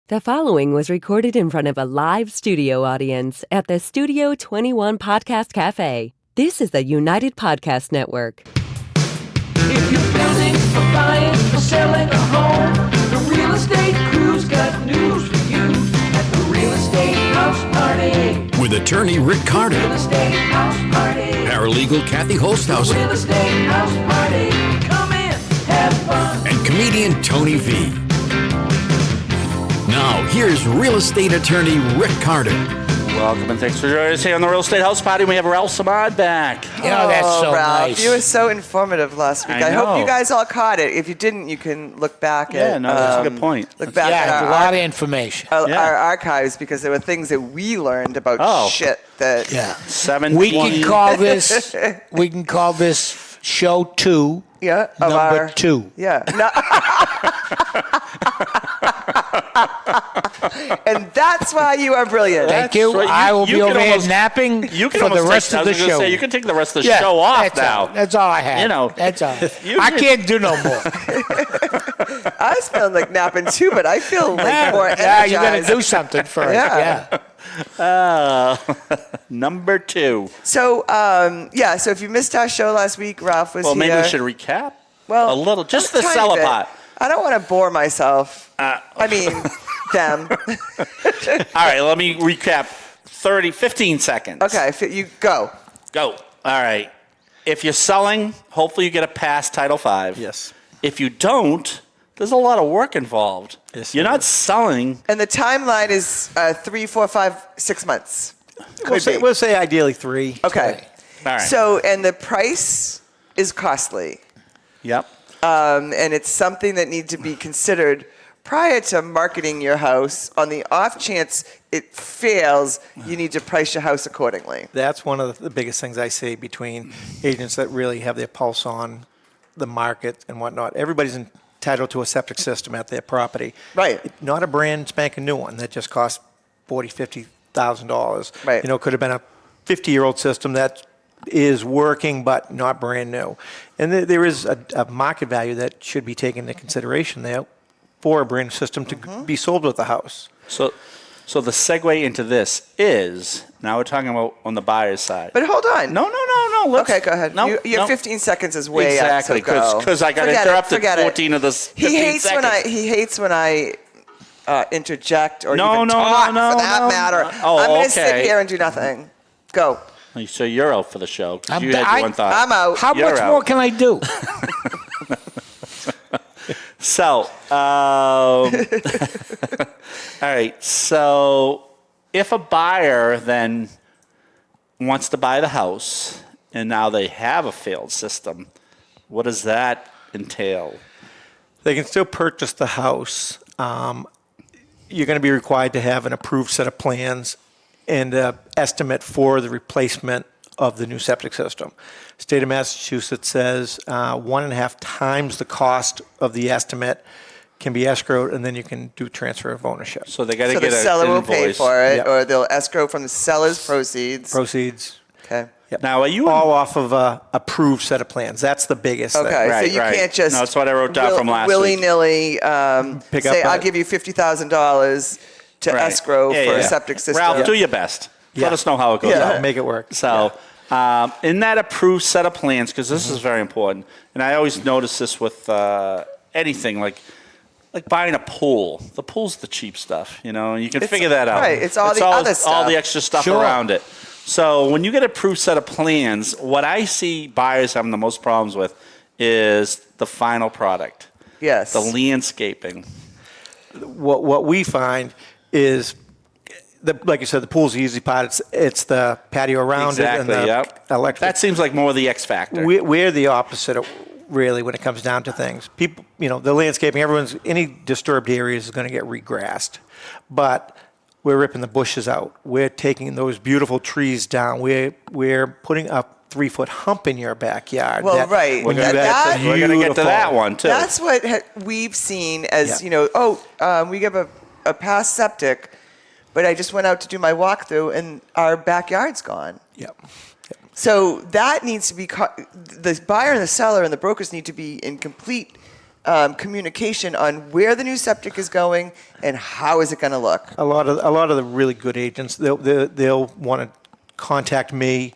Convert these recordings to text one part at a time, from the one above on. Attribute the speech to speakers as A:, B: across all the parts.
A: The following was recorded in front of a live studio audience at the Studio 21 Podcast Café. This is the United Podcast Network.
B: If you're building or buying or selling a home, the Real Estate Crew's got news for you at the Real Estate House Party.
C: With attorney Rick Carter,
B: Real Estate House Party.
C: paralegal Kathy Holtshouser,
B: Real Estate House Party. Come in, have fun.
C: and comedian Tony V. Now, here's real estate attorney Rick Carter.
D: Welcome and thanks for joining us here on the Real Estate House Party. We have Ralph Simard back.
E: Yeah, that's so
F: Ralph,
E: nice.
F: you were so informative last week. I hope
D: know.
F: you guys all caught it. If you didn't, you can look back at.
D: That's a good point.
F: Look back
E: Yeah,
F: at
E: a lot of information.
F: our archives because there were things that we learned about shit that.
E: Yeah.
D: 720.
E: We can call this show 2.
F: Yeah. Of
E: Number
F: our,
E: 2.
F: Yeah. No. And that's why you are brilliant.
E: Thank you.
D: right.
E: I will
D: You
E: be
D: can
E: over here
D: almost-
E: napping
D: You can
E: for the
D: almost
E: rest
D: take,
E: of the
D: I was gonna
E: show.
D: say, you can take the rest of the show off
E: that's
D: now.
E: all. That's all I have.
D: You know.
E: That's all.
D: You
E: I
D: just-
E: can't do no more.
F: I was feeling like napping too, but I feel like more energized.
E: Yeah, you got to do something first.
F: Yeah.
D: Number 2.
F: So, so if you missed our show last week, Ralph was
D: Well,
F: here.
D: maybe we should recap
F: Well,
D: a little. Just the
F: tiny
D: seller
F: bit.
D: part.
F: I don't want to bore myself. I mean, them.
D: All right, let me recap 15 seconds.
F: Okay, you go.
D: Go. All right. If you're selling, hopefully you get a pass Title V.
G: Yes.
D: If you don't, there's a lot of work involved.
G: Yes,
D: You're
G: there
D: not
G: is.
D: selling.
F: And the timeline is 3, 4, 5, 6 months.
G: We'll say ideally 3.
F: Okay.
D: All right.
F: So, and the price is costly.
D: Yep.
F: And it's something that needs to be considered prior to marketing your house. On the off chance it fails, you need to price your house accordingly.
G: That's one of the biggest things I see between agents that really have their pulse on the market and whatnot. Everybody's entitled to a septic system at their property.
F: Right.
G: Not a brand spanking new one that just costs $40,000, $50,000.
F: Right.
G: You know, it could have been a 50-year-old system that is working but not brand new. And there is a market value that should be taken into consideration there for a brand new system to be sold with the house.
D: So the segue into this is, now we're talking about on the buyer's side.
F: But hold on.
D: No. Let's,
F: Okay, go ahead.
D: No,
F: Your
D: no.
F: 15 seconds is way
D: Exactly,
F: up. So go.
D: because I got
F: Forget it,
D: interrupted
F: forget it.
D: 14 of this 15 seconds.
F: He hates when I interject or
D: No,
F: even
D: no,
F: talk
D: no,
F: for that
D: no.
F: matter.
D: Oh,
F: I'm going to sit
D: okay.
F: here and do nothing. Go.
D: So you're out for the show. 'Cause
E: I'm-
D: you had
E: I-
D: your one thought.
F: I'm out.
E: How
D: You're
E: much
D: out.
E: more can I do?
D: So, all right. So, if a buyer then wants to buy the house and now they have a failed system, what does that entail?
G: They can still purchase the house. You're going to be required to have an approved set of plans and an estimate for the replacement of the new septic system. State of Massachusetts says 1.5 times the cost of the estimate can be escrowed, and then you can do transfer of ownership.
D: So they got to
F: So
D: get
F: the
D: an
F: seller will
D: invoice.
F: pay for it,
G: Yep.
F: or they'll escrow from the seller's proceeds.
G: Proceeds.
F: Okay.
G: Yep.
D: Now, are you
G: all off of a approved set of plans? That's the biggest
F: Okay,
G: thing.
D: Right,
F: so you
D: right.
F: can't just
D: No, that's what I wrote down from last week.
F: willy-nilly
G: Pick
F: say,
G: up
F: I'll
G: a-
F: give you $50,000 to
D: Right.
F: escrow
D: Yeah,
F: for
D: yeah.
F: a septic system.
D: Ralph, do your best. Let
G: Yeah.
D: us know how it goes.
F: Yeah.
D: out.
G: Make it work.
D: So, in that approved set of plans, because this is very important, and I always notice this with anything like buying a pool. The pool's the cheap stuff, you know, and you can figure that out.
F: right, it's all the other
D: all
F: stuff.
D: the extra stuff
E: Sure.
D: around it. So when you get an approved set of plans, what I see buyers having the most problems with is the final product,
F: Yes.
D: the landscaping.
G: What we find is, like you said, the pool's the easy part. It's the patio around
D: Exactly.
G: it and the
D: Yep.
G: electric.
D: That seems like more the X factor.
G: We're the opposite, really, when it comes down to things. People, the landscaping, any disturbed areas is going to get regrassed. But we're ripping the bushes out. We're taking those beautiful trees down. We're putting a 3-foot hump in your backyard.
F: Well, right.
G: when you
F: That-
G: have-
D: We're going to get to that one, too.
F: That's what we've seen as,
G: Yeah.
F: we have a past septic, but I just went out to do my walkthrough and our backyard's gone.
G: Yep.
F: So that needs to be, the buyer and the seller and the brokers need to be in complete communication on where the new septic is going and how is it going to look?
G: A lot of the really good agents, they'll want to contact me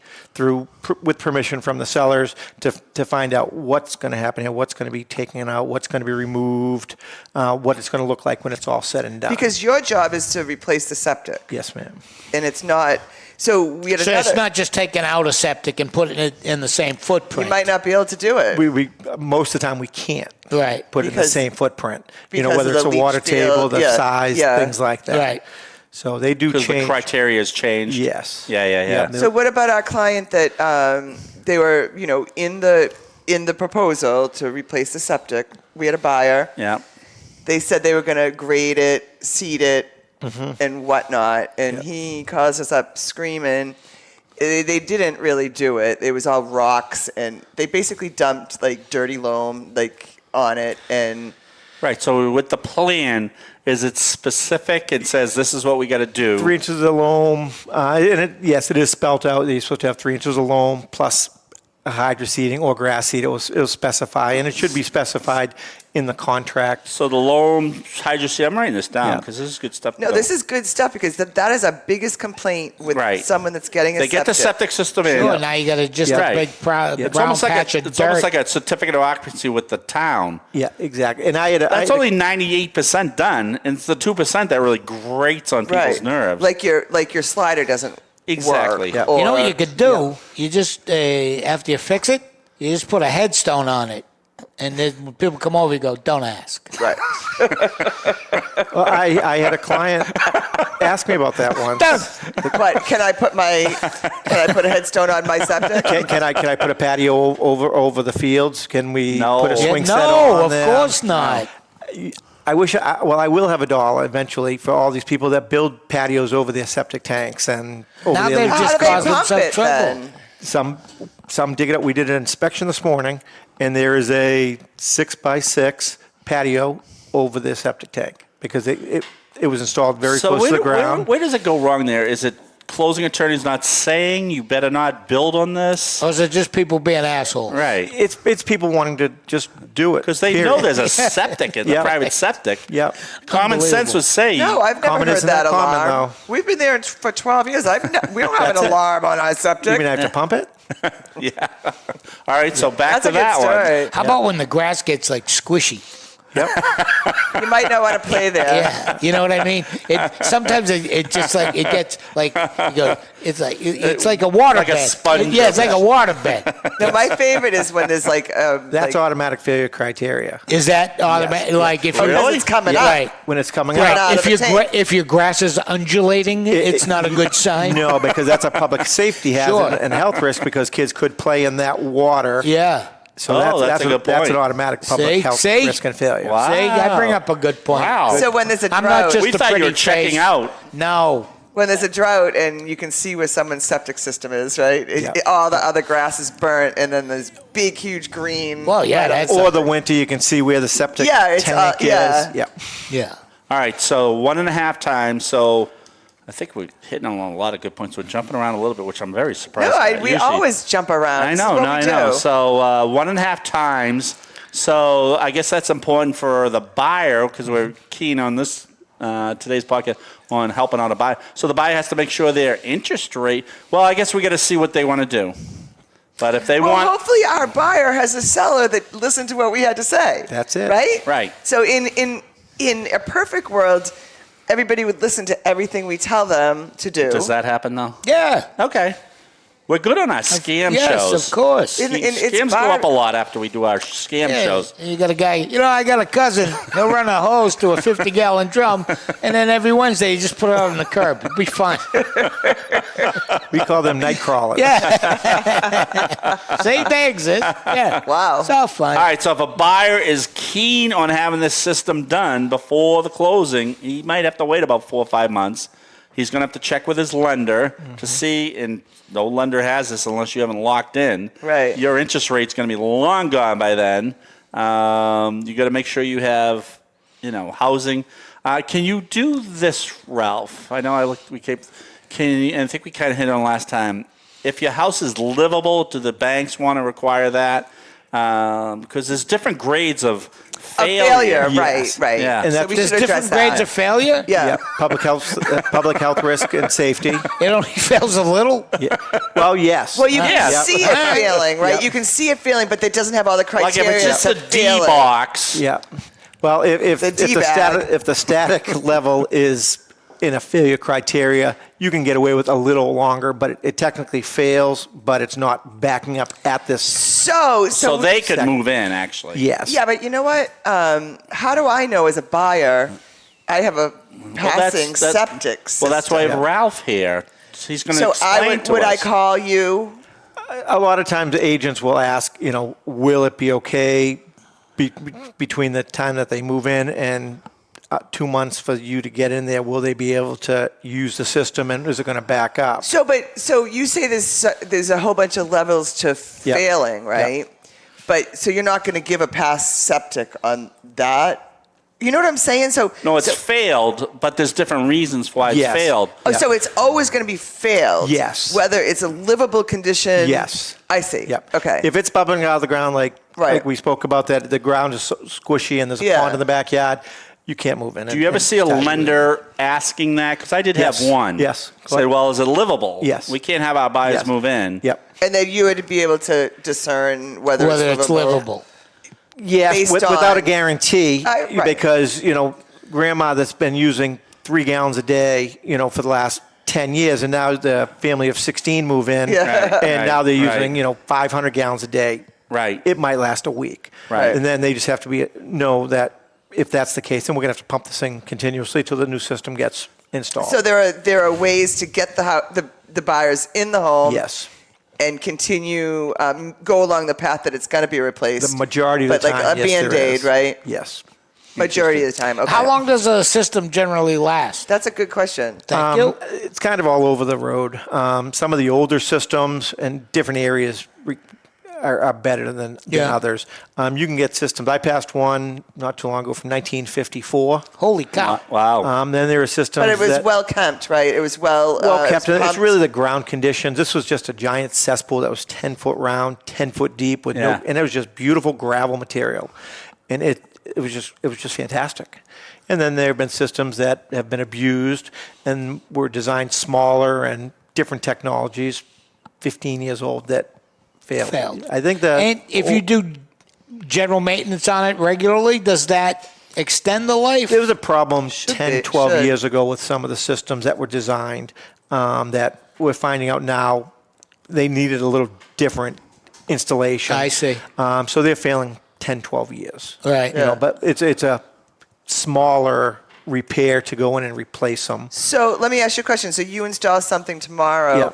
G: with permission from the sellers to find out what's going to happen here, what's going to be taken out, what's going to be removed, what it's going to look like when it's all said and done.
F: Because your job is to replace the septic.
G: Yes, ma'am.
F: And it's not. So we had
E: So
F: another.
E: it's not just taking out a septic and putting it in the same footprint.
F: You might not be able to do it.
G: We most of the time we can't
E: Right.
G: put it in the
F: Because-
G: same footprint.
F: because
G: Whether
F: of
G: it's
F: the
G: a water
F: leach
G: table,
F: field,
G: the
F: yeah,
G: size,
F: yeah.
G: things like that.
E: Right.
G: So they do
D: Because the
G: change.
D: criteria has changed.
G: Yes.
D: Yeah.
F: So what about our client that they were, in the proposal to replace the septic? We had a buyer.
D: Yeah.
F: They said they were going to grade it, seed it,
G: Mm-hmm.
F: and whatnot. And he calls us up screaming. They didn't really do it. It was all rocks, and they basically dumped like dirty loam on it. And
D: Right. So with the plan, is it specific and says this is what we got to do?
G: 3 inches of loam, yes, it is spelled out. You're supposed to have 3 inches of loam plus a hydro seeding or grass seed. It'll specify, and it should be specified in the contract.
D: So the loam hydroseed, I'm writing this down
G: Yeah.
D: because this is good stuff. to
F: no,
D: know.
F: this is good stuff because that is our biggest complaint with
D: Right.
F: someone that's getting a
D: They
F: septic.
D: get the septic system in.
E: Sure, now you got to just
D: Right.
E: a big
D: It's
E: brown
D: almost like
E: patch of
D: it's
E: dirt.
D: almost like a certificate of occupancy with the town.
G: Yeah, exactly. And I
D: That's
G: had
D: only 98% done, and it's the 2% that really grates on people's
F: right.
D: nerves.
F: Like your slider doesn't
D: Exactly.
F: work.
D: Yeah.
F: Or,
E: You know what you could do? You just, after you fix it, you just put a headstone on it. And then when people come over, you go, don't ask.
F: Right.
G: Well, I had a client ask me about that once.
F: But can I put a headstone on my septic?
G: Can I put a patio over the fields? Can we
D: No.
G: put a
D: Yeah,
G: swing set
E: no,
G: on
E: of
G: there?
E: course not.
G: I wish. I will have a dollar eventually for all these people that build patios over their septic tanks and over
E: Now
G: their
E: they've
F: How
E: just
F: do they
E: caused
F: pump
E: themselves
F: it
E: trouble.
F: then?
G: some dig it up. We did an inspection this morning, and there is a 6x6 patio over their septic tank because it was installed very close to the ground.
D: Where does it go wrong there? Is it closing attorneys not saying you better not build on this?
E: Or is it just people being assholes?
D: Right.
G: It's people wanting to just do it
D: Because they
G: period.
D: know there's a septic in the
G: Yeah.
D: private septic.
G: Yeah.
D: Common sense would say.
F: No, I've never
G: Common
F: heard
G: isn't
F: that
G: that common,
F: alarm.
G: though.
F: We've been there for 12 years. We don't have an
G: That's it.
F: alarm on our
G: You
F: septic.
G: mean I have to pump it?
D: Yeah. All right. So back
F: That's a
D: to
F: good
D: that one.
F: story.
E: How about when the grass gets like squishy?
F: You might not want to play there.
E: Yeah, you know what I mean. Sometimes it just like it gets like you go. It's like a water
D: Like a
E: bed.
D: sponge.
E: Yeah, it's like a water bed.
F: No, my favorite is when there's like
G: That's automatic failure criteria
E: Is that automatic? Like if
F: because it's coming up.
E: Right.
G: when it's coming
F: Right.
G: out.
F: out
E: If
F: of the tank.
E: if your grass is undulating, it's not a good sign.
G: No, because that's a public safety hazard
E: Sure.
G: and health risk because kids could play in that water.
E: Yeah.
G: So
D: Oh, that's a good
G: that's an
D: point.
G: automatic public
E: See?
G: health
E: See?
G: risk and failure.
D: Wow.
E: See, I bring up a good point.
D: Wow.
F: So when there's a
E: I'm
F: drought,
E: not just
D: We
E: a
D: thought you
E: pretty
D: were checking
E: face.
D: out.
E: No.
F: when there's a drought and you can see where someone's septic system is, right?
G: Yeah.
F: All the other grass is burnt, and then there's big, huge green.
E: Well, yeah, that's
G: Or the winter, you can see where the septic
F: Yeah, it's,
G: tank
F: yeah.
G: is. Yeah.
E: yeah.
D: All right. So 1.5 times. So I think we're hitting on a lot of good points. We're jumping around a little bit, which I'm very surprised.
F: No,
D: by.
F: we
D: Usually-
F: always jump around.
D: I
F: This is
D: know,
F: what
D: no,
F: we
D: I know.
F: do.
D: So 1.5 times. So I guess that's important for the buyer because we're keen on this today's podcast on helping out a buyer. So the buyer has to make sure their interest rate. Well, I guess we got to see what they want to do. But if they
F: Well,
D: want,
F: hopefully our buyer has a seller that listened to what we had to say.
G: That's it.
F: Right?
D: Right.
F: So in a perfect world, everybody would listen to everything we tell them to do.
D: does that happen though?
E: Yeah.
D: Okay. We're good on our scam
E: yes,
D: shows.
E: of course.
F: It's
D: Scams go
F: bar-
D: up a lot after we do our scam
E: Yeah,
D: shows.
E: You got a guy, I got a cousin. He'll run a hose to a 50-gallon drum, and then every Wednesday you just put it out on the curb. It'll be fine.
G: We call them night crawlers.
E: Yeah. See, they exist. Yeah.
F: Wow.
E: It's all fun.
D: All right, so if a buyer is keen on having this system done before the closing, he might have to wait about 4 or 5 months. He's going to have to check with his lender to see, and no lender has this unless you haven't locked in.
F: Right.
D: Your interest rate's going to be long gone by then. You got to make sure you have, housing. Can you do this, Ralph? I know and I think we kind of hit on last time. If your house is livable, do the banks want to require that? Because there's different grades of
F: A failure,
G: Yes.
F: right.
D: Yeah.
G: And
F: So
G: that's-
F: we
E: There's
F: should address
E: different grades
F: that.
E: of failure?
F: Yeah.
G: Yeah, public health risk and safety.
E: It only fails a little?
G: Yeah. Well, yes.
F: Well, you can
D: Yeah.
F: see it
E: Yep.
F: failing, right?
G: Yep.
F: You can see it failing, but it doesn't have all the
D: Like
F: criteria
D: if it's just
F: to
D: a D
F: fail it.
D: box.
G: Yeah. Well, if
F: The D-bag.
G: if the static level is in a failure criteria, you can get away with a little longer, but it technically fails, but it's not backing up at this.
D: So they could
G: Second.
D: move in, actually.
G: Yes.
F: Yeah, but you know what? How do I know as a buyer I have a passing septic system?
D: Well, that's why I have
G: Yeah.
D: Ralph here. He's going to
F: So
D: explain to
F: would I
D: us.
F: call you?
G: A lot of times agents will ask, will it be okay between the time that they move in and 2 months for you to get in there? Will they be able to use the system, and is it going to back up?
F: So you say there's a whole bunch of levels to
G: Yep.
F: failing, right? But so you're not going to give a pass septic on that. You know what I'm saying?
D: No, it's failed, but there's different reasons why it's
G: Yes.
D: failed.
F: Oh,
G: Yeah.
F: so it's always going to be failed.
G: Yes.
F: Whether it's a livable condition.
G: Yes.
F: I see.
G: Yep.
F: Okay.
G: If it's bubbling out of the ground, like
F: Right.
G: we spoke about, that the ground is so squishy and there's a
F: Yeah.
G: pond in the backyard, you can't move in.
D: Do you ever see a lender asking that? Because I did
G: Yes.
D: have one.
G: Yes.
D: Say, well, is it livable?
G: Yes.
D: We can't have our buyers
G: Yes.
D: move in.
G: Yep.
F: and then you would be able to discern whether
E: Whether it's livable.
G: Yes,
F: Based
G: without a
F: on-
G: guarantee,
F: Right.
G: because grandma that's been using 3 gallons a day, for the last 10 years, and now the family of 16 move in,
F: Yeah.
D: Right,
G: and now they're
D: right.
G: using 500 gallons a day.
D: Right.
G: It might last a week,
D: Right.
G: And then they just have to know that if that's the case, then we're gonna have to pump this thing continuously till the new system gets installed.
F: So there are ways to get the buyers in the home.
G: Yes.
F: And continue go along the path that it's going to be replaced.
G: The majority of
F: but
G: the time,
F: like a
G: yes, there
F: Band-Aid,
G: is.
F: right?
G: Yes.
F: Majority of the time. Okay.
E: How long does a system generally last?
F: That's a good question.
E: Thank you.
G: It's kind of all over the road. Some of the older systems and different areas are better than
E: Yeah.
G: others. You can get systems. I passed one not too long ago from 1954.
E: Holy cow.
D: Wow.
G: Then there are systems
F: But it was
G: that,
F: well kept, right? It was well
G: kept. It's
F: pumped.
G: really the ground conditions. This was just a giant cesspool that was 10 foot round, 10 foot deep, with
D: Yeah.
G: and it was just beautiful gravel material, and it was just fantastic. And then there have been systems that have been abused and were designed smaller and different technologies, 15 years old, that failed. I think
E: And if you do general maintenance on it regularly, does that extend the life?
G: there was a problem 10,
F: be,
G: 12
F: should.
G: years ago with some of the systems that were designed that we're finding out now they needed a little different installation.
E: I see.
G: So they're failing 10, 12 years.
E: Right.
G: You know, but it's a smaller repair to go in and replace them.
F: So let me ask you a question. So you install something tomorrow.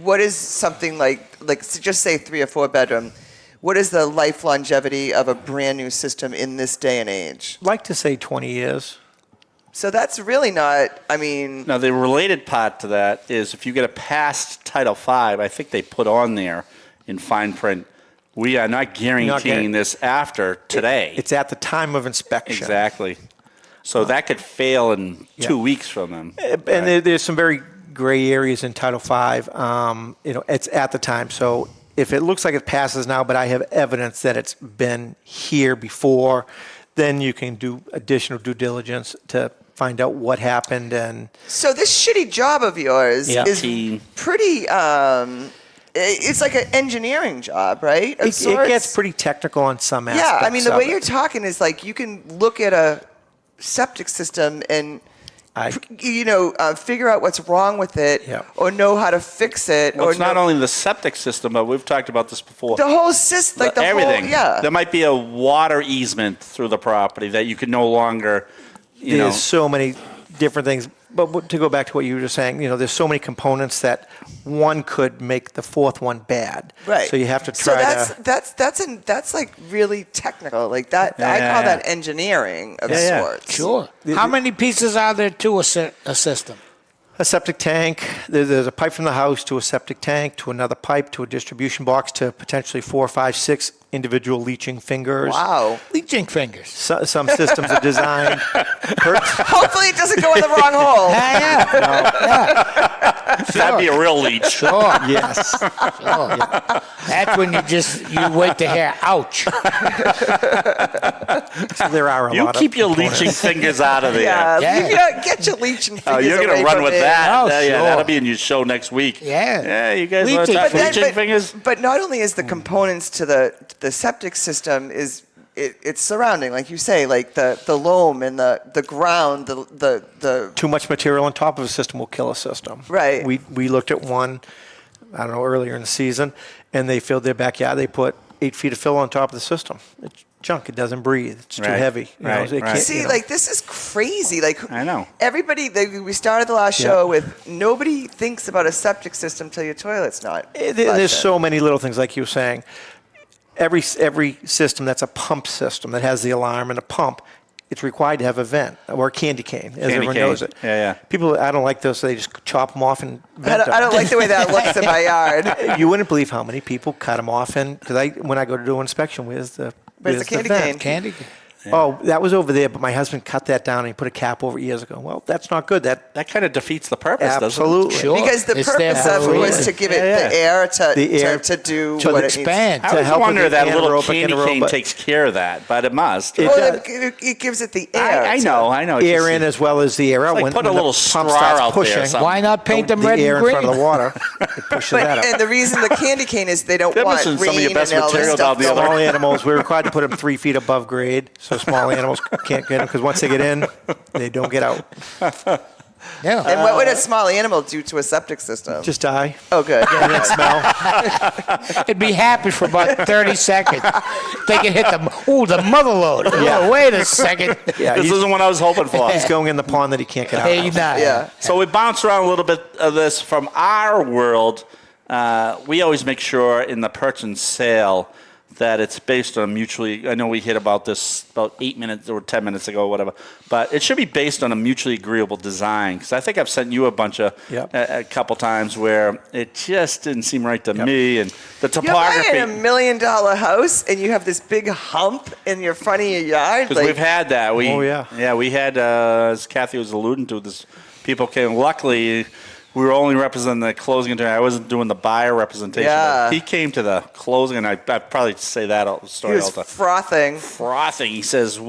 F: What is something like just say 3 or 4 bedroom? What is the life longevity of a brand new system in this day and age?
G: I'd like to say 20 years.
F: So that's really not. I mean,
D: Now, the related part to that is if you get a past Title V, I think they put on there in fine print, we are not guaranteeing this after today.
G: It's at the time of inspection.
D: Exactly. So that could fail in 2 weeks from them.
G: And there's some very gray areas in Title V. It's at the time. So if it looks like it passes now, but I have evidence that it's been here before, then you can do additional due diligence to find out what happened. And
F: so this shitty job of yours
G: Yeah.
F: is
D: Team.
F: pretty. It's like an engineering job, right? Of
G: it
F: sorts?
G: gets pretty technical on some aspects.
F: Yeah, I mean, the
G: of
F: way
G: it.
F: you're talking is like you can look at a septic system and figure out what's wrong with it,
G: Yeah.
F: or know how to fix it,
D: Well,
F: or
D: it's not
F: know-
D: only the septic system, but we've talked about this before.
F: the whole system, like the
D: everything.
F: whole, yeah.
D: There might be a water easement through the property that you could no longer,
G: There's so many different things. But to go back to what you were just saying, there's so many components that one could make the fourth one bad.
F: Right.
G: So you have to
F: So
G: try
F: that's like really technical. Like that, I call that engineering of
G: Yeah.
F: sorts.
E: Sure. How many pieces are there to a system?
G: a septic tank. There's a pipe from the house to a septic tank, to another pipe, to a distribution box, to potentially 4, 5, 6 individual leaching fingers.
F: Wow.
E: Leaching fingers.
G: Some systems are designed.
F: Hopefully it doesn't go in the wrong hole.
D: That'd be a real leech.
E: Sure.
G: Yes.
E: Sure. That's when you wait to hear, ouch.
G: So there are a
D: You
G: lot
D: keep
G: of
D: your
G: components.
D: leeching fingers out of there.
E: Yeah.
F: Get your leeching fingers
D: Oh, you're
F: away
D: going to run
F: from
D: with
F: me.
D: that.
E: Oh,
D: Yeah,
E: sure.
D: that'll be in your show next week.
E: Yeah.
D: Yeah, you guys want to
E: Leeching
D: talk
E: fingers.
D: leeching fingers?
F: But not only is the components to the septic system it's surrounding, like you say, like the loam and the ground, the
G: Too much material on top of a system will kill a system.
F: Right.
G: We looked at one, I don't know, earlier in the season, and they filled their backyard. They put 8 feet of fill on top of the system. It's junk. It doesn't breathe. It's too
D: Right.
G: heavy. You know,
D: Right.
G: it can't-
F: See,
G: you know.
F: like this is crazy. Like
D: I know.
F: everybody. We started the last show with nobody thinks about a septic system till your toilet's not.
G: There's
F: flushing.
G: so many little things, like you were saying. Every system that's a pump system that has the alarm and a pump, it's required to have a vent or a candy cane, as everyone
D: cane.
G: knows it.
D: Yeah.
G: People, I don't like those. So they just chop them off and vent
F: I don't like the way that looks in my yard.
G: You wouldn't believe how many people cut them off, and because when I go to do inspection, where's the
F: candy
G: vent?
F: cane?
E: Candy.
G: Oh, that was over there, but my husband cut that down and he put a cap over it years ago. Well, that's not good. That
D: That kind of defeats the purpose, doesn't
G: absolutely.
E: Sure.
F: Because the
E: It's there
F: purpose
E: for a
F: of it was
E: reason.
F: to give it
D: Yeah.
F: the air to
G: The air
F: to do
G: to
F: what
E: expand.
F: it
D: I
G: to
D: always
G: help with
D: wonder
G: the
D: that little
G: anaerobic,
D: candy cane
G: anaerobic.
D: takes care of that, but it must.
G: It
F: needs.
G: does.
F: Well, it gives it the air.
D: I
F: to-
D: know. what you're
G: Air in
D: saying.
G: as well as the air out.
D: like
G: when
D: put a
G: when
D: little
G: the
D: straw
G: pump starts
D: out there or
G: pushing,
D: something.
E: Why not paint them
G: the
E: red
G: air
E: and
G: in front of
E: green?
G: the water, it pushes
F: But,
G: that up.
F: and the reason the candy cane is they don't
D: They're
F: want
D: missing
F: rain
D: some of your best
F: and all this
D: material
F: stuff
D: down the other-
F: going.
G: Small animals, we're required to put them 3 feet above grade, so small animals can't get them, because once they get in, they don't get out.
E: Yeah.
F: And what would a small animal do to a septic system?
G: Just die.
F: oh, good.
G: And then smell.
E: It'd be happy for about 30 seconds. They can hit the mother load.
G: Yeah.
E: Oh, wait a second.
G: Yeah,
D: This
G: he's,
D: isn't what I was hoping for.
G: he's going in the pond that he can't get out
E: Hey,
G: of.
E: nice.
F: Yeah.
D: So we bounce around a little bit of this from our world. We always make sure in the purchase and sale that it's based on mutually. I know we hit about this about 8 minutes or 10 minutes ago, or whatever. But it should be based on a mutually agreeable design. Because I think I've sent you a bunch of
G: Yep.
D: a couple times where it just didn't seem right to me, and the
F: You're buying
D: topography.
F: a $1 million house and you have this big hump in your front of your yard.
D: Because we've had that.
G: Oh, yeah.
D: We had, as Kathy was alluding to, this people came. Luckily, we were only representing the closing attorney. I wasn't doing the buyer representation.
F: Yeah.
D: But he came to the closing, and I probably say that
F: he
D: story all
F: was
D: the time.
F: frothing.
D: Frothing. He says,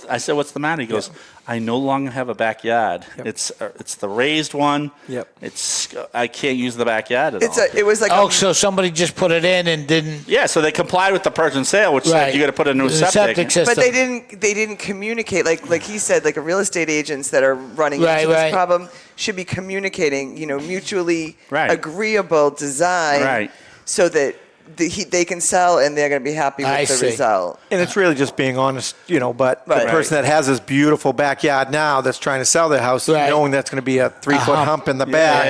D: I said, what's the matter? He goes, I no longer have a backyard.
G: Yep.
D: It's the raised one.
G: Yep.
D: I can't use the backyard at all.
F: It was like
E: Oh, so somebody just put it in and didn't.
D: Yeah, so they complied with the purchase and sale, which said you got to put a new
E: The
D: septic.
E: system.
F: but they didn't communicate like he said, like a real estate agents that are running
E: Right,
F: into this
E: right.
F: problem should be communicating, mutually
D: Right.
F: agreeable design,
D: Right.
F: so that they can sell and they're going to be happy with
E: I
F: the
E: see.
F: result.
G: And it's really just being honest, but
F: Right.
G: the person that has this beautiful backyard now that's trying to sell their house,
E: Right.
G: knowing that's going to be a 3-foot hump in the back.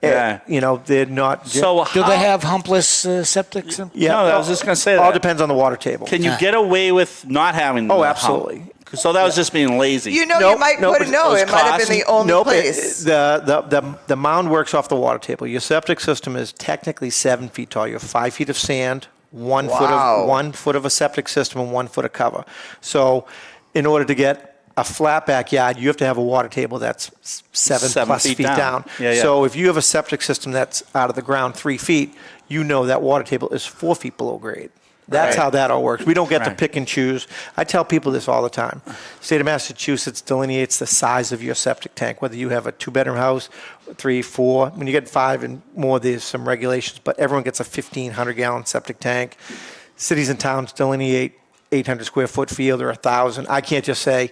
D: yeah.
G: They're not.
D: So
E: Do
D: how,
E: they have humpless septic?
G: yeah,
D: No, I was just going to say
G: all
D: that.
G: depends on the water table.
D: Can you get away with not having
G: Oh,
D: the
G: absolutely.
D: hump? So that was just being lazy.
F: You
G: Nope,
F: might
G: nope,
F: put it.
G: it
F: No,
D: was
F: it might have been
D: costly.
F: the only
G: Nope,
F: place.
G: the mound works off the water table. Your septic system is technically 7 feet tall. You have 5 feet of sand, 1
F: Wow.
G: 1 foot of a septic system, and 1 foot of cover. So, in order to get a flat backyard, you have to have a water table that's 7 plus
D: feet
G: feet
D: down.
G: down.
D: Yeah.
G: So if you have a septic system that's out of the ground 3 feet, that water table is 4 feet below grade. That's
D: Right.
G: how that all works. We don't get to
D: Right.
G: pick and choose. I tell people this all the time. State of Massachusetts delineates the size of your septic tank, whether you have a 2-bedroom house, 3, 4. When you get 5 and more, there's some regulations, but everyone gets a 1,500-gallon septic tank. Cities and towns delineate 800 square foot field or 1,000. I can't just say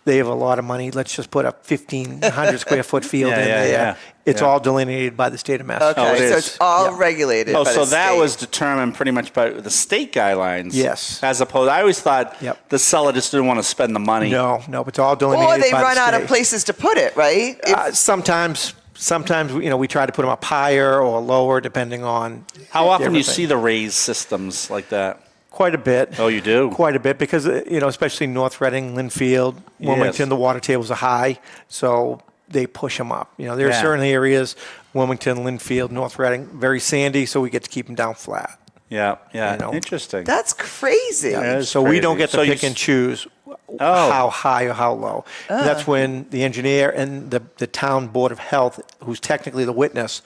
G: they have a lot of money. Let's just put a 1,500 square foot field in there. It's all delineated by the state of Massachusetts.
F: Okay,
D: it
F: so
D: is.
F: it's all regulated.
D: Oh,
F: by
D: so
F: the
D: that
F: state.
D: was determined pretty much by the state guidelines.
G: Yes.
D: As opposed, I always thought
G: Yep.
D: the seller just didn't want to spend the money.
G: No, it's all delineated
F: Or they
G: by
F: run
G: the
F: out of
G: state.
F: places to put it, right?
G: Sometimes we try to put them up higher or lower depending on
D: How often do you
G: everything.
D: see the raised systems like that?
G: Quite a bit.
D: Oh, you do?
G: Quite a bit because especially North Reading, Linfield, Wilmington,
D: Yes.
G: the water tables are high, so they push them up. There are
D: Yeah.
G: certain areas, Wilmington, Linfield, North Reading, very sandy, so we get to keep them down flat.
D: Yeah, yeah.
G: You know.
D: Interesting.
F: That's crazy.
D: That is
G: So we don't
D: crazy.
G: get to
D: So you
G: pick and choose
D: Oh.
G: how high or how low. And that's when the engineer and the town board of health, who's technically the witness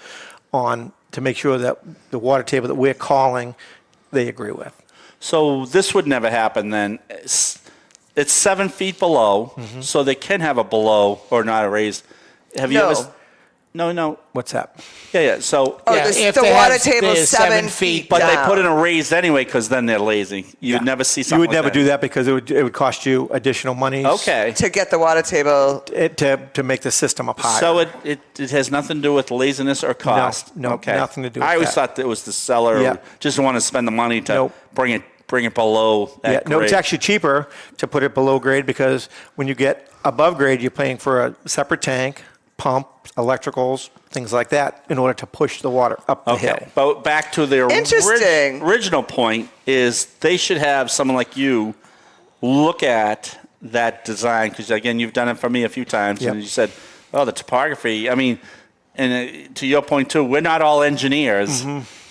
G: on to make sure that the water table that we're calling, they agree with.
D: So this would never happen then. It's 7 feet below, so they can have a below or not a raised. Have you
F: No.
D: ever? No.
G: What's that?
D: Yeah. So,
F: Oh,
E: Yeah,
F: the
E: if
F: the
E: they
F: water
E: have-
F: table
E: they're
F: is 7 feet
D: but
F: down.
D: they put in a raised anyway because then they're lazy. You'd never see something.
G: You would
D: like
G: never do that because it would cost you additional money
D: Okay.
F: to get the water table.
G: to make the system up higher.
D: So it has nothing to do with laziness or cost.
G: No,
D: okay.
G: nothing to do with
D: I always
G: that.
D: thought that it was the seller
G: Yeah.
D: who just want to spend the money to
G: Nope.
D: bring it below that
G: Yeah, no, it's
D: grade.
G: actually cheaper to put it below grade because when you get above grade, you're paying for a separate tank, pump, electricals, things like that, in order to push the water up the hill.
D: Okay, but back to the
F: Interesting.
D: original point is they should have someone like you look at that design because again you've done it for me a few times
G: Yep.
D: and you said, oh, the topography. I mean, and to your point too, we're not all engineers.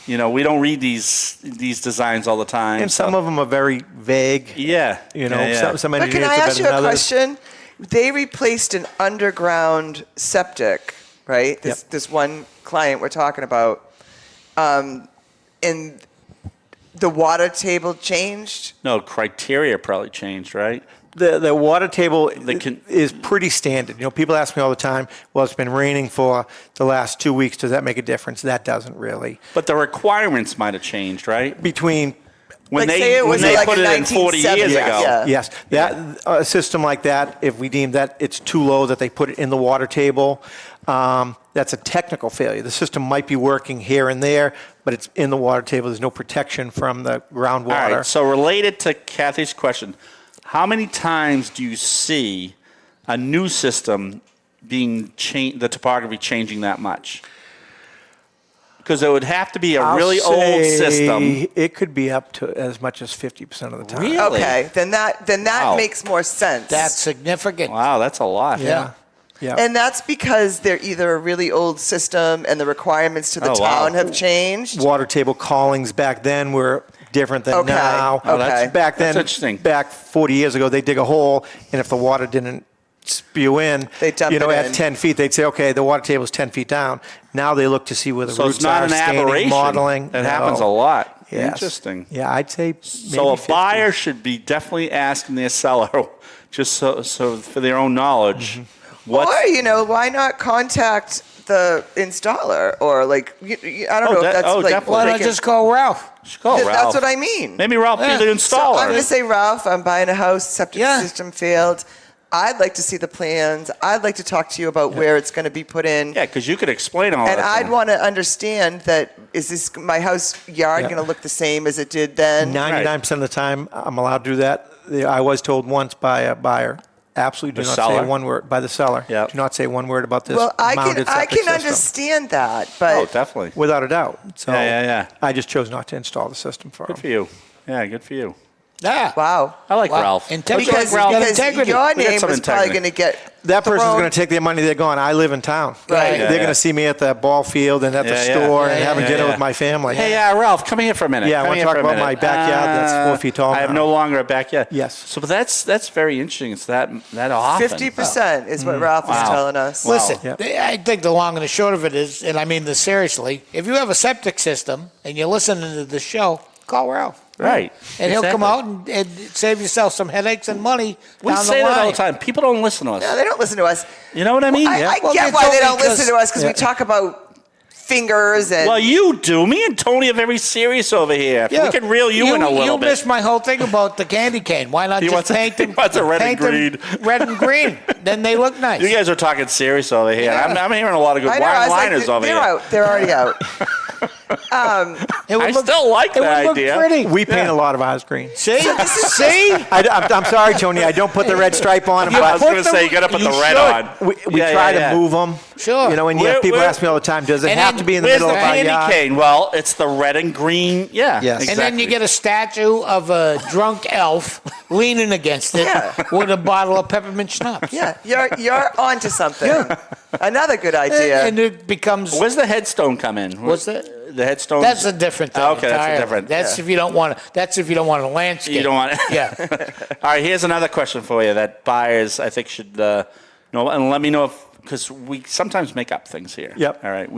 D: You know, we don't read these designs all the time.
G: And some of them are very vague.
D: yeah,
G: You know,
D: yeah.
G: some
F: But
G: engineers
F: can I
G: are
F: ask
G: better
F: you a
G: than others.
F: question? They replaced an underground septic, right? This one client we're talking about, and the water table changed.
D: No, criteria probably changed, right?
G: The water table
D: can-
G: is pretty standard. You know, people ask me all the time, well, it's been raining for the last 2 weeks. Does that make a difference? That doesn't really.
D: But the requirements might have changed, right?
G: Between
D: When
F: Like,
D: they
F: say it was
D: when they
F: like
D: put
F: a
D: it in 40 years
F: 1970s,
D: ago.
F: yeah.
G: Yes, that a system like that, if we deem that it's too low that they put it in the water table, that's a technical failure. The system might be working here and there, but it's in the water table. There's no protection from the groundwater.
D: All right. So related to Kathy's question, how many times do you see a new system being changed, the topography changing that much? Because it would have to be a
G: I'll
D: really old
G: say
D: system.
G: It could be up to as much as 50% of the time.
D: Really?
F: Okay, then that
D: Wow.
F: makes more sense.
E: That's significant.
D: Wow, that's a lot.
G: Yeah. Yeah.
F: And that's because they're either a really old system and the requirements to the
D: Oh, wow.
F: town have changed.
G: Water table callings back then were different than
F: Okay.
G: now.
F: Oh, that's-
G: Back then,
D: that's interesting.
G: back 40 years ago, they dig a hole, and if the water didn't spew in,
F: They dump it
G: at
F: in.
G: 10 feet, they'd say, okay, the water table's 10 feet down. Now they look to see where the
D: So
G: roots
D: it's not
G: are,
D: an
G: staining,
D: aberration.
G: modeling.
D: It happens a lot.
G: Yes.
D: Interesting.
G: Yeah, I'd say
D: So
G: maybe
D: a
G: 50.
D: buyer should be definitely asking their seller, just so for their own knowledge, what
F: Or, why not contact the installer or like, I don't
D: Oh,
F: know
D: that-
F: if that's
D: oh,
F: like.
D: definitely.
E: Why not
F: breaking-
E: just call Ralph?
D: call
F: That's
D: Ralph.
F: what I mean.
D: Maybe Ralph be
E: Yeah.
D: the
F: So
D: installer.
F: I'm going to say, Ralph, I'm buying a house, septic
E: Yeah.
F: system failed. I'd like to see the plans. I'd like to talk to you about where it's going to be put in.
D: Yeah, because you could explain all
F: And
D: that. to
F: I'd
D: them.
F: want to understand that, is this my house yard
G: Yeah.
F: going to look the same as it did then?
G: 99% of the time, I'm allowed to do that. I was told once by a buyer, absolutely do
D: The
G: not say
D: seller?
G: one word, by the seller.
D: Yep.
G: Do not say one word about this
F: Well, I
G: mounted
F: can
G: septic system.
F: understand that, but
D: Oh, definitely.
G: Without a doubt. So
D: Yeah.
G: I just chose not to install the system for
D: Good
G: them.
D: for you. Yeah, good for you.
E: Yeah.
F: wow.
D: I like
E: Wow.
D: Ralph.
E: Integrity.
F: Because,
E: Ralph.
F: because
E: Integrity.
F: your
D: We got
F: name
D: some
F: was probably
D: integrity.
F: going to get
G: That person's
F: thrown-
G: going to take their money. They're gone. I live in town.
F: Right.
G: They're going to see me at the ball field and at the
D: Yeah, yeah.
G: store
E: Yeah,
G: and
E: yeah,
G: having
D: yeah,
G: dinner
D: yeah.
G: with my family.
D: Hey, Ralph, come here for a minute.
G: Yeah, I
D: Come
G: wanna
D: here
G: talk
D: for a
G: about
D: minute.
G: my backyard that's 4 feet tall
D: I have
G: now.
D: no longer a backyard.
G: Yes.
D: So but that's very interesting. It's that often.
F: 50% is what Ralph was
D: Wow.
F: telling us.
E: Listen,
G: Yep.
E: I think the long and the short of it is, and I mean this seriously, if you have a septic system and you're listening to the show, call Ralph.
D: Right.
E: And he'll come
D: Exactly.
E: out and save yourself some headaches and money
D: We
E: down
D: say
E: the line.
D: that all the time. People don't listen to us.
F: No, they don't listen to us.
D: You know what I mean?
F: I
E: Well,
F: get
E: they
F: why
E: told
F: they
E: me
F: don't listen
E: 'cause-
F: to us because we talk about fingers and.
D: Well, you do. Me and Tony are very serious over here.
E: Yeah.
D: We can reel you in a little
E: You
D: bit.
E: missed my whole thing about the candy cane. Why not
D: He
E: just
D: wants a-
E: paint them?
D: he wants a red and
E: paint them
D: green.
E: red and green. Then they look nice.
D: You guys are talking serious over here.
E: Yeah.
D: I'm hearing a lot of good
F: I know, I was like,
D: one-liners over
F: they're
D: here.
F: out. They're already out.
E: It would
D: I still like
E: it
D: that
E: would
D: idea.
E: Look pretty.
G: We paint a lot of ours green.
E: See? See?
G: I'm sorry, Tony. I don't put the red stripe on them,
D: I was
G: but
D: going to say, you got to put the
E: You
D: red
E: should.
D: on.
G: we
D: Yeah,
G: try
D: yeah,
G: to
D: yeah.
G: move them.
E: Sure.
G: And
D: Where-
G: people
D: where-
G: ask me all the time, does it
E: And
G: have
E: then
G: to be in the
D: Where's
G: middle
D: the
G: of our
D: candy
G: yard?
D: cane? Well, it's the red and green. Yeah.
G: Yes.
E: And then
D: exactly.
E: you get a statue of a drunk elf leaning against it
F: Yeah.
E: with a bottle of peppermint schnapps.
F: Yeah, you're onto something. Another good idea.
E: And it becomes.
D: Where's the headstone come in?
E: What's that?
D: The headstone.
E: That's a different thing.
D: Okay, that's a
E: entirely.
D: different.
E: That's if you don't want to. That's if you don't want a landscape.
D: You don't want.
E: Yeah.
D: All right. Here's another question for you that buyers, I think, should know, and let me know if, because we sometimes make up things here.
G: Yep.
D: All right.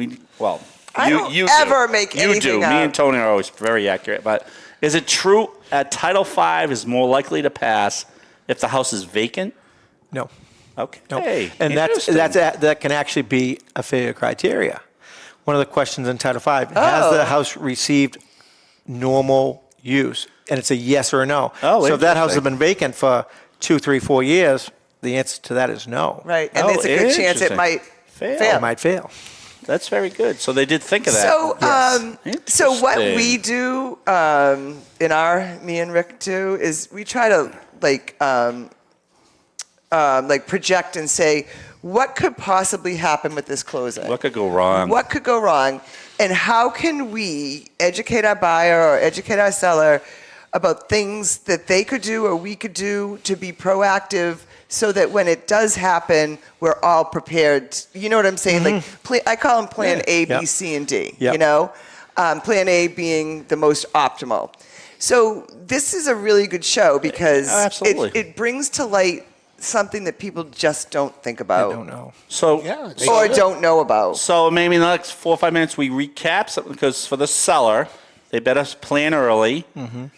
F: I don't
D: you
F: ever
D: do.
F: make
D: You
F: anything
D: do.
F: up.
D: Me and Tony are always very accurate. But is it true Title V is more likely to pass if the house is vacant?
G: No.
D: Okay.
G: No. And that can actually be a failure criteria. One of the questions in Title V, has the house received normal use? And it's a yes or a no.
D: Oh,
G: so if that house has
D: interesting.
G: been vacant for 2, 3, 4 years, the answer to that is no.
F: Right, and there's a good chance it
D: interesting.
F: might
D: Fail.
F: fail.
G: It might fail.
D: That's very good. So they did think of that.
F: So what
D: Interesting.
F: we do me and Rick do is we try to like project and say what could possibly happen with this closing.
D: What could go wrong?
F: What could go wrong, and how can we educate our buyer or educate our seller about things that they could do or we could do to be proactive, so that when it does happen, we're all prepared. You know what I'm saying? Like I call them Plan A, B,
G: Yep.
F: C, and D.
G: Yep.
F: You know, Plan A being the most optimal. So this is a really good show because
D: absolutely.
F: it brings to light something that people just don't think about.
G: I don't know.
D: So
E: Yeah.
F: Or don't know about.
D: So maybe in the next 4 or 5 minutes we recap something, because for the seller, they better plan early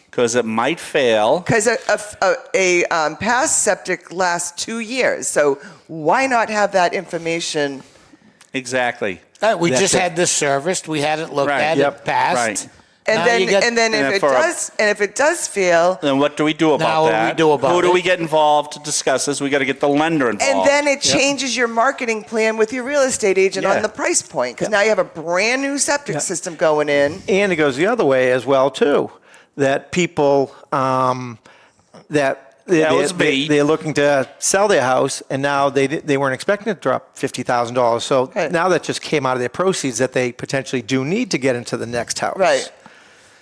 D: because it might fail.
F: Because a past septic lasts 2 years, so why not have that information?
D: Exactly.
E: We
G: That's
E: just
G: it.
E: had this serviced. We had it looked
D: Right.
E: at.
G: Yep.
E: It passed.
D: Right.
F: And
E: Now
F: then,
E: you got-
F: and then
D: and
F: if it
D: for a-
F: does, and if it does fail,
D: Then what do we do about
E: Now what do we
D: that?
E: do about
D: Who do
E: it?
D: we get involved to discuss this? We got to get the lender involved.
F: and then it changes your marketing plan with your real estate agent
D: Yeah.
F: on the price point, because now you have a brand new septic system going in.
G: And it goes the other way as well, too, that people they're looking to sell their house, and now they weren't expecting to drop $50,000. So
F: Right.
G: now that just came out of their proceeds that they potentially do need to get into the next house.
F: Right.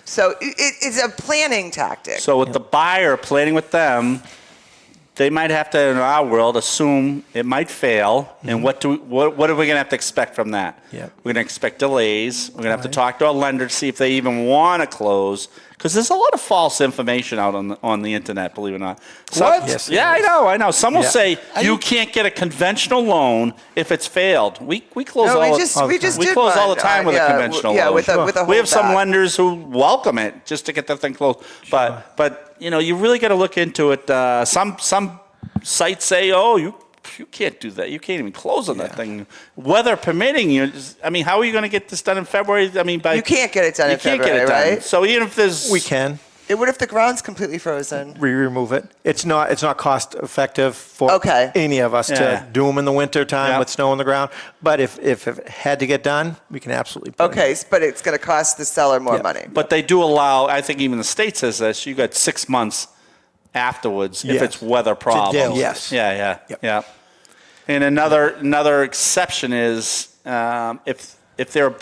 F: So it's a planning tactic.
D: So with the buyer planning with them, they might have to, in our world, assume it might fail. And what are we going to have to expect from that?
G: Yep.
D: We're going to expect delays. We're going to have to talk to our lender to see if they even want to close. Because there's a lot of false information out on the internet, believe it or not.
E: What?
G: Yes,
D: Yeah,
G: it is.
D: I know. Some will
G: Yeah.
D: say you can't get a conventional loan if it's failed. We close
F: No,
D: all
F: we just
D: we
F: did
D: close all
F: one.
D: the time with
F: Yeah,
D: a conventional
F: yeah,
D: loan.
F: with a
D: We have some
F: holdback.
D: lenders who welcome it just to get the thing closed. But you really got to look into it. Some sites say, oh, you can't do that. You can't even close on that thing. Weather permitting, how are you going to get this done in February?
F: You can't get it done in
D: you can't get
F: February,
D: it done.
F: right?
D: So even if there's
G: We can.
F: What if the ground's completely frozen?
G: We remove it. It's not cost effective for
F: Okay.
G: any of us
D: Yeah.
G: to do them in the winter time
D: Yeah.
G: with snow on the ground. But if it had to get done, we can absolutely put it in.
F: Okay, but it's going to cost the seller more
G: Yeah.
F: money.
D: But they do allow, I think even the state says this, you got 6 months afterwards if
G: Yes.
D: it's weather problems.
G: Yes.
D: Yeah.
G: Yep.
D: Yeah. And another exception is if they're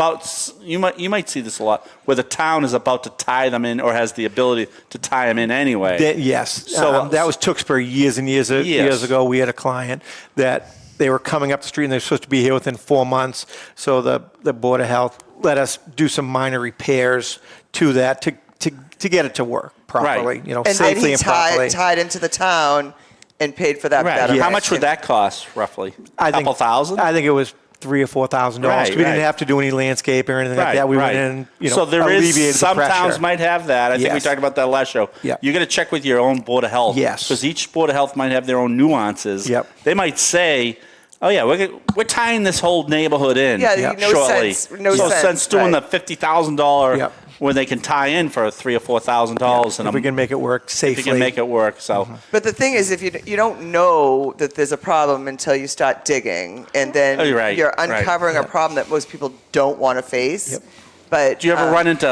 D: you might see this a lot, where the town is about to tie them in or has the ability to tie them in anyway.
G: Yes.
D: So-
G: That was Tewksbury years and years ago. We had a client that they were coming up the street and they're supposed to be here within 4 months. So the Board of Health let us do some minor repairs to that to get it to work properly,
D: Right.
F: And then
G: safely
F: he
G: and properly.
F: tied into the town and paid for that better.
D: How much would that cost roughly?
G: I think
D: Couple thousand?
G: I think it was $3,000 or $4,000.
D: Right,
G: We didn't
D: right.
G: have to do any landscaping or anything like that. We went in,
D: so there
G: alleviated
D: is some
G: the pressure.
D: towns might have that. I think we
G: Yes.
D: talked about that last show.
G: Yeah.
D: You got to check with your own Board of Health.
G: Yes.
D: Because each Board of Health might have their own nuances.
G: Yep.
D: They might say, "Oh yeah, we're tying this whole neighborhood in."
F: Yeah,
G: Yep.
F: no
D: shortly.
F: sense. No
D: so
F: sense.
D: since doing
F: right.
D: the $50,000
G: Yep.
D: where they can tie in for $3,000 or $4,000, and
G: If we can make it work safely.
D: if you can make it work. So.
F: But the thing is, if you don't know that there's a problem until you start digging, and then
D: Oh, you're right,
F: you're
D: right.
F: uncovering a problem that most people don't want to face.
G: Yep.
F: But
D: Do you ever run into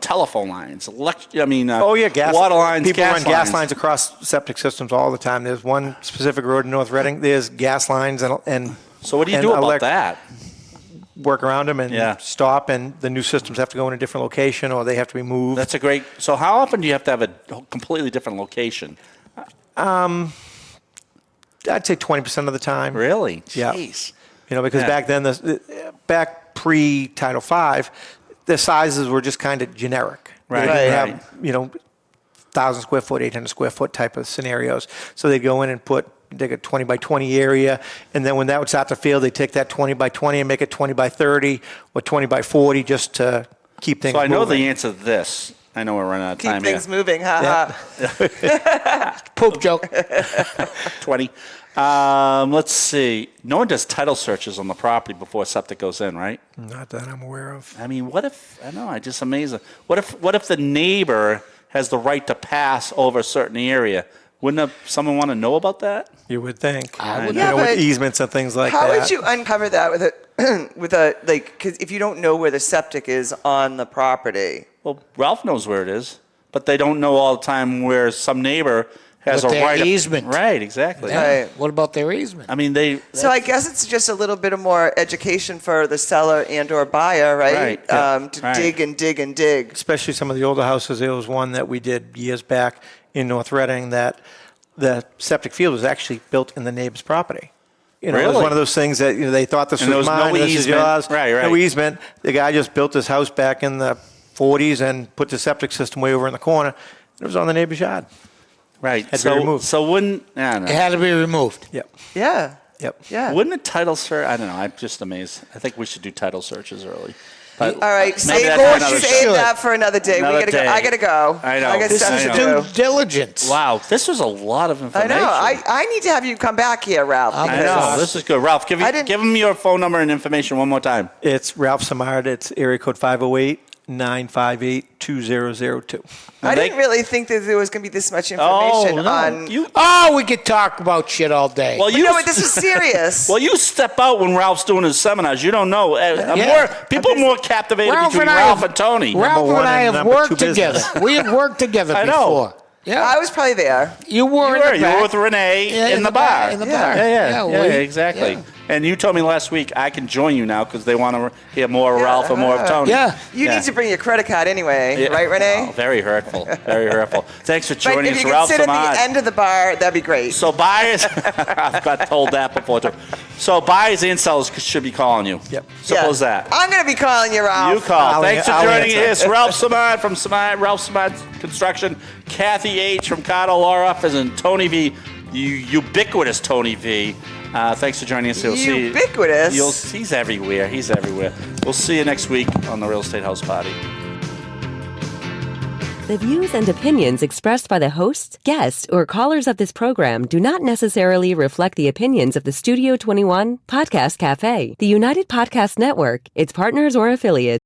D: telephone lines,
G: Oh yeah, gas.
D: water lines,
G: People
D: gas
G: run gas lines across septic systems all the time. There's one specific road in North Reading. There's gas lines and
D: So what do you
G: and
D: do about that?
G: Work around them and
D: Yeah.
G: stop, and the new systems have to go in a different location or they have to be moved.
D: That's a great. So how often do you have to have a completely different location?
G: I I'd say 20% of the time.
D: Really?
G: Yeah.
D: Jeez.
G: Because
D: Yeah.
G: back then, back pre-Title V, the sizes were just kind of generic.
D: Right,
G: They didn't
D: right.
G: have, 1,000 square foot, 800 square foot type of scenarios. So they'd go in and take a 20 by 20 area, and then when that would start to fail, they'd take that 20 by 20 and make it 20 by 30 or 20 by 40 just to keep things
D: So I know
G: moving.
D: the answer to this. I know we're running out of
F: Keep
D: time
F: things
D: here.
F: moving. Ha ha.
E: Poop joke.
D: 20. Let's see. No one does title searches on the property before septic goes in, right?
G: Not that I'm aware of.
D: I mean, what if, I know, I just amazing. What if the neighbor has the right to pass over a certain area? Wouldn't someone want to know about that?
G: You would think.
E: I would-
F: Yeah,
G: with
F: but
G: easements and things like
F: How
G: that.
F: would you uncover that with a because if you don't know where the septic is on the property?
D: Well, Ralph knows where it is, but they don't know all the time where some neighbor has
E: With
D: a
E: their
D: right.
E: easement.
D: Right, exactly.
F: Right.
E: What about their easement?
D: I mean,
F: So I guess it's just a little bit of more education for the seller and or buyer, right?
D: Right, yeah,
F: To
D: right.
F: dig and dig and dig.
G: Especially some of the older houses. There was one that we did years back in North Reading that the septic field was actually built in the neighbor's property. It was
D: Really?
G: one of those things that they thought this
D: And there
G: was
D: was no
G: mine, this is
D: easement.
G: yours.
D: Right, right.
G: No easement. The guy just built his house back in the 40s and put the septic system way over in the corner. It was on the neighbor's yard.
D: right.
G: Had to be removed.
D: So wouldn't, I don't
E: It
D: know.
E: had to be removed.
G: Yep.
F: Yeah.
G: Yep.
F: Yeah.
D: Wouldn't a title search, I don't know, I'm just amazed. I think we should do title searches early. But
F: All right,
D: maybe
F: save,
D: that's for another
F: save
D: show.
F: that for another day.
D: Another
F: we gotta
D: day.
F: go. I gotta go.
D: I know.
F: I got
D: This
F: stuff
D: is
F: to
E: Due
F: do.
E: diligence.
D: Wow, this was a lot of
F: I
D: information.
F: know. I need to have you come back here, Ralph.
E: I'm
D: I
F: because-
D: know. This is good. Ralph, give him your phone number and information one more time.
G: It's Ralph Simard. It's area code 508-958-2002.
F: I didn't really think that there was going to be this much
D: Oh,
F: information
D: no.
F: on.
E: Oh, we could talk about shit all day.
D: Well,
F: You know what? This was serious.
D: Well, you step out when Ralph's doing his seminars. You don't know. People are more captivated between Ralph and Tony.
E: Ralph
G: Number
E: and I
G: one and
E: have
G: number two
E: worked together.
G: business.
E: We have worked together
D: I know.
E: before. Yeah,
F: I was probably there.
E: you were. in the
D: You
E: back.
D: were with Renee
E: Yeah,
D: in the bar.
E: In the
F: Yeah.
E: bar.
D: Yeah,
E: we-
D: exactly.
E: yeah.
D: And you told me last week I can join you now because they want to hear more of Ralph and more of Tony.
E: Yeah.
F: You
D: Yeah.
F: need to bring your credit card anyway,
D: Yeah.
F: right, Renee?
D: Oh, very hurtful. Very hurtful. Thanks for
F: But
D: joining
F: if
D: us,
F: you could
D: Ralph
F: sit at
D: Samad.
F: the end of the bar, that'd be great.
D: So buyers, I've got told that before too. So buyers and sellers should be calling you.
G: Yep.
D: Simple as that.
F: I'm going to be calling you, Ralph.
D: You call.
G: I'll
D: Thanks for
G: I'll
D: joining
G: answer.
D: us. Ralph Simard from Ralph Simard Construction, Kathy H. from Carter Law Office, and Tony V. Ubiquitous Tony V. Thanks for joining us.
F: Ubiquitous?
D: He's everywhere. He's everywhere. We'll see you next week on the Real Estate House Party.
A: The views and opinions expressed by the hosts, guests, or callers of this program do not necessarily reflect the opinions of the Studio 21 Podcast Café, the United Podcast Network, its partners, or affiliates.